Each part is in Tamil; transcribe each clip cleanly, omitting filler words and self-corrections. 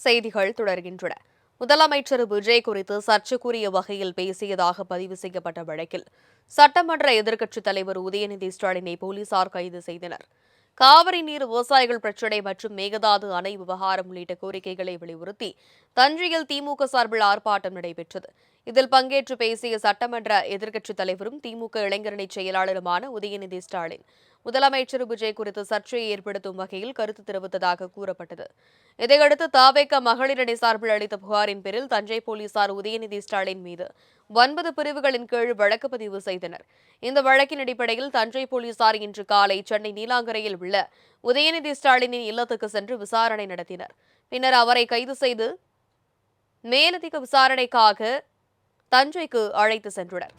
செய்திகள் தொடர்கின்றன. முதலமைச்சர் விஜய் குறித்து சர்ச்சைக்குரிய வகையில் பேசியதாக பதிவு செய்யப்பட்ட வழக்கில் சட்டமன்ற எதிர்க்கட்சித் தலைவர் உதயநிதி ஸ்டாலினை போலீசார் கைது செய்தனர். காவிரி நீர் விவசாயிகள் பிரச்சினை மற்றும் மேகதாது அணை விவகாரம் உள்ளிட்ட கோரிக்கைகளை வலியுறுத்தி தஞ்சையில் திமுக சார்பில் ஆர்ப்பாட்டம் நடைபெற்றது. இதில் பங்கேற்று பேசிய சட்டமன்ற எதிர்க்கட்சித் தலைவரும் திமுக இளைஞரணி செயலாளருமான உதயநிதி ஸ்டாலின் முதலமைச்சர் விஜய் குறித்து சர்ச்சையை ஏற்படுத்தும் வகையில் கருத்து தெரிவித்ததாக கூறப்பட்டது. இதையடுத்து தாவேக மகளிர் அணி சார்பில் அளித்த புகாரின் பேரில் தஞ்சை போலீசார் உதயநிதி ஸ்டாலின் மீது 9 பிரிவுகளின் கீழ் வழக்கு பதிவு செய்தனர். இந்த வழக்கின் அடிப்படையில் தஞ்சை போலீசார் இன்று காலை சென்னை நீலாங்கரையில் உள்ள உதயநிதி ஸ்டாலினின் இல்லத்துக்கு சென்று விசாரணை நடத்தினர். பின்னர் அவரை கைது செய்து மேலதிக விசாரணைக்காக தஞ்சைக்கு அழைத்து சென்றனர்.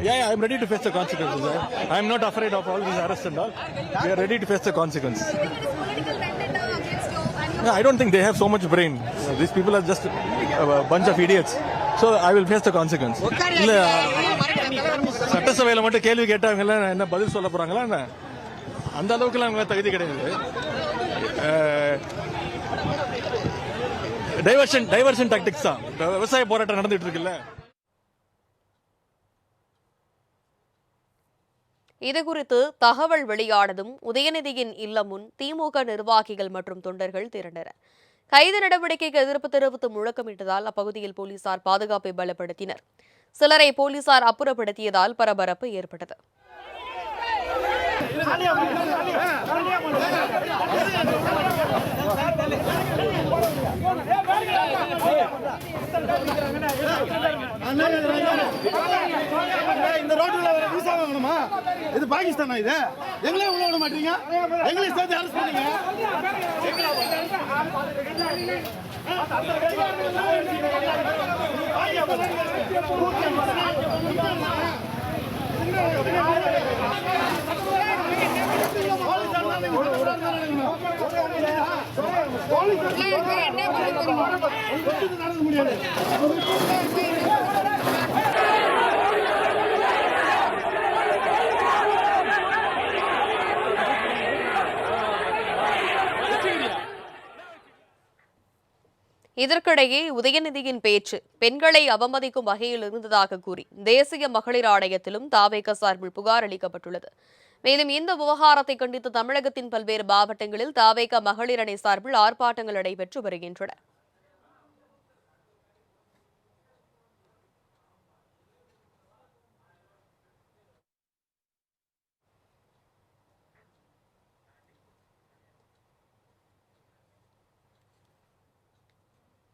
Yeah, I'm ready to face the consequences. I'm not afraid of all these arrests and all. We are ready to face the consequences. Yeah, I don't think they have so much brain. These people are just a bunch of idiots. So I will face the consequence. இல்ல சட்டசபையில மட்டும் கேள்வி கேட்டாங்கல்ல என்ன பதில் சொல்ல போறாங்களா என்ன அந்த அளவுக்குலாம் அவங்க தகுதி கிடையாது. டைவர்ஷன் டாக்டிக்ஸ் தான் விவசாய போராட்டம் நடந்துட்டு இருக்குல்ல. இதுகுறித்து தகவல் வெளியானதும் உதயநிதியின் இல்லம் முன் திமுக நிர்வாகிகள் மற்றும் தொண்டர்கள் திரண்டனர். கைது நடவடிக்கைக்கு எதிர்ப்பு தெரிவித்து முழக்கமிட்டதால் அப்பகுதியில் போலீசார் பாதுகாப்பை பலப்படுத்தினர். சிலரை போலீசார் அப்புறப்படுத்தியதால் பரபரப்பு ஏற்பட்டது. இந்த ரோட்ல விசா வாங்கணுமா? இது பாகிஸ்தானா? இது எங்களே உள்ள விட மாட்டீங்க? எங்களை சேர்த்து அரெஸ்ட் பண்ணீங்க. நடக்க முடியாது. இதற்கிடையே உதயநிதியின் பேச்சு பெண்களை அவமதிக்கும் வகையில் இருந்ததாக கூறி தேசிய மகளிர் ஆணையத்திலும் தாவேக சார்பில் புகார் அளிக்கப்பட்டுள்ளது. மேலும் இந்த விவகாரத்தை கண்டித்து தமிழகத்தின் பல்வேறு மாவட்டங்களில் தாவேக மகளிர் அணி சார்பில் ஆர்ப்பாட்டங்கள் நடைபெற்று வருகின்றன.